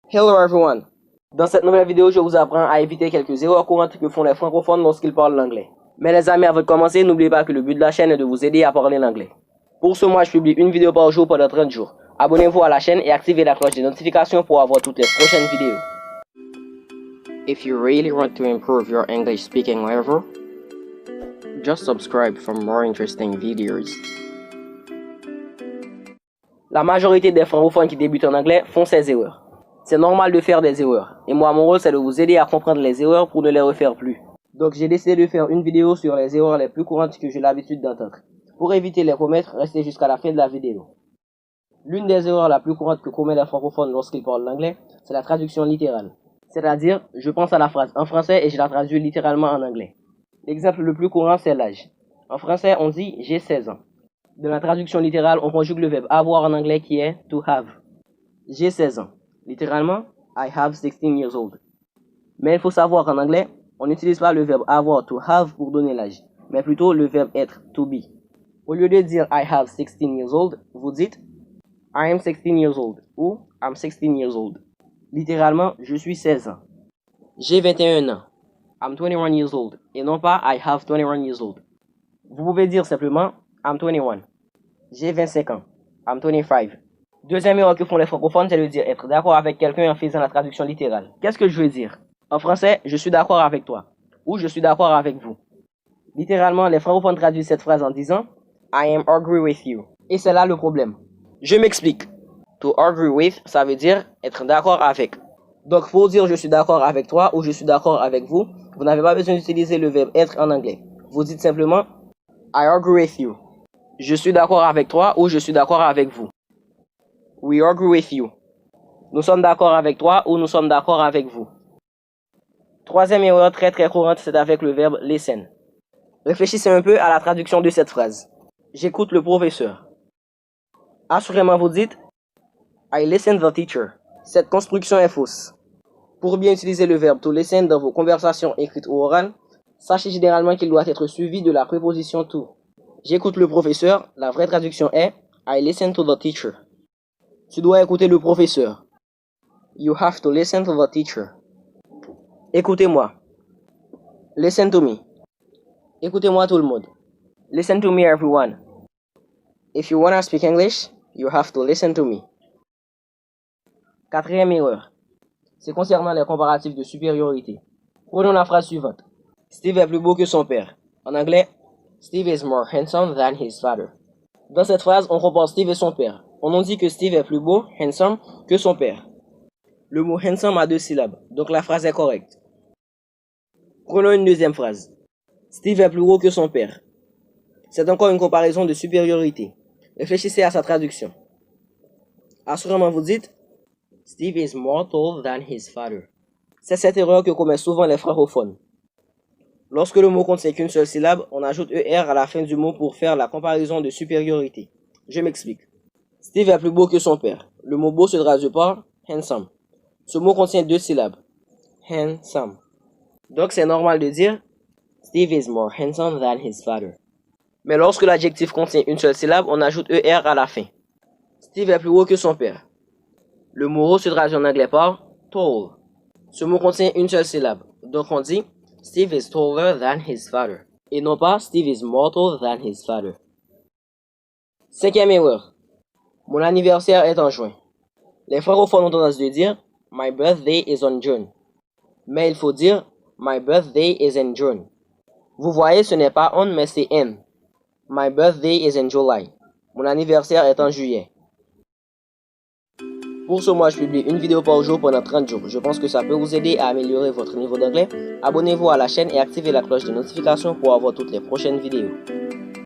Hello everyone! Dans cette nouvelle vidéo, je vous apprends à éviter quelques erreurs courantes que font les francophones lorsqu'ils parlent l'anglais. Mais les amis, avant de commencer, n'oubliez pas que le but de la chaîne est de vous aider à parler l'anglais. Pour ce mois, je publie une vidéo par jour pendant 30 jours. Abonnez-vous à la chaîne et activez la cloche de notification pour avoir toutes les prochaines vidéos. If you really want to improve your English speaking level, just subscribe for more interesting videos. La majorité des francophones qui débutent en anglais font ces erreurs. C'est normal de faire des erreurs. Et moi, mon rôle, c'est de vous aider à comprendre les erreurs pour ne les refaire plus. Donc, j'ai décidé de faire une vidéo sur les erreurs les plus courantes que j'ai l'habitude d'entendre. Pour éviter les commettre, restez jusqu'à la fin de la vidéo. L'une des erreurs la plus courantes que commettent les francophones lorsqu'ils parlent l'anglais, c'est la traduction littérale. C'est-à-dire, je pense à la phrase en français et je la traduis littéralement en anglais. L'exemple le plus courant, c'est l'âge. En français, on dit « j'ai 16 ans ». Dans la traduction littérale, on conjugue le verbe avoir en anglais qui est « to have ». J'ai 16 ans. Littéralement, I have 16 years old. Mais il faut savoir qu'en anglais, on n'utilise pas le verbe avoir, to have, pour donner l'âge, mais plutôt le verbe être, to be. Au lieu de dire I have 16 years old, vous dites I am 16 years old ou I'm 16 years old. Littéralement, je suis 16 ans. J'ai 21 ans. I'm 21 years old. Et non pas I have 21 years old. Vous pouvez dire simplement I'm 21. J'ai 25 ans. I'm 25. Deuxième erreur que font les francophones, c'est de dire être d'accord avec quelqu'un en faisant la traduction littérale. Qu'est-ce que je veux dire? En français, je suis d'accord avec toi ou je suis d'accord avec vous. Littéralement, les francophones traduisent cette phrase en disant I am agree with you. Et c'est là le problème. Je m'explique. To agree with, ça veut dire être d'accord avec. Donc pour dire je suis d'accord avec toi ou je suis d'accord avec vous, vous n'avez pas besoin d'utiliser le verbe être en anglais. Vous dites simplement I agree with you. Je suis d'accord avec toi ou je suis d'accord avec vous. We agree with you. Nous sommes d'accord avec toi ou nous sommes d'accord avec vous. Troisième erreur très courante, c'est avec le verbe listen. Réfléchissez un peu à la traduction de cette phrase. J'écoute le professeur. Assurément vous dites I listen the teacher. Cette construction est fausse. Pour bien utiliser le verbe to listen dans vos conversations écrites ou orales, sachez généralement qu'il doit être suivi de la préposition to. J'écoute le professeur, la vraie traduction est I listen to the teacher. Tu dois écouter le professeur. You have to listen to the teacher. Écoutez-moi. Listen to me. Écoutez-moi tout le monde. Listen to me everyone. If you wanna speak English, you have to listen to me. Quatrième erreur. C'est concernant les comparatifs de supériorité. Prenons la phrase suivante. Steve est plus beau que son père. En anglais, Steve is more handsome than his father. Dans cette phrase, on compare Steve et son père. On nous dit que Steve est plus beau, handsome, que son père. Le mot handsome a 2 syllabes, donc la phrase est correcte. Prenons une deuxième phrase. Steve est plus gros que son père. C'est encore une comparaison de supériorité. Réfléchissez à sa traduction. Assurément vous dites Steve is more tall than his father. C'est cette erreur que commettent souvent les francophones. Lorsque le mot contient qu'une seule syllabe, on ajoute ER à la fin du mot pour faire la comparaison de supériorité. Je m'explique. Steve est plus beau que son père. Le mot beau se traduit par handsome. Ce mot contient 2 syllabes. Handsome. Donc c'est normal de dire Steve is more handsome than his father. Mais lorsque l'adjectif contient une seule syllabe, on ajoute ER à la fin. Steve est plus haut que son père. Le mot haut se traduit en anglais par tall. Ce mot contient une seule syllabe. Donc on dit Steve is taller than his father. Et non pas Steve is more tall than his father. Cinquième erreur. Mon anniversaire est en juin. Les francophones ont tendance de dire My birthday is on June. Mais il faut dire My birthday is in June. Vous voyez, ce n'est pas on, mais c'est in. My birthday is in July. Mon anniversaire est en juillet. Pour ce mois, je publie une vidéo par jour pendant 30 jours. Je pense que ça peut vous aider à améliorer votre niveau d'anglais. Abonnez-vous à la chaîne et activez la cloche de notification pour avoir toutes les prochaines vidéos.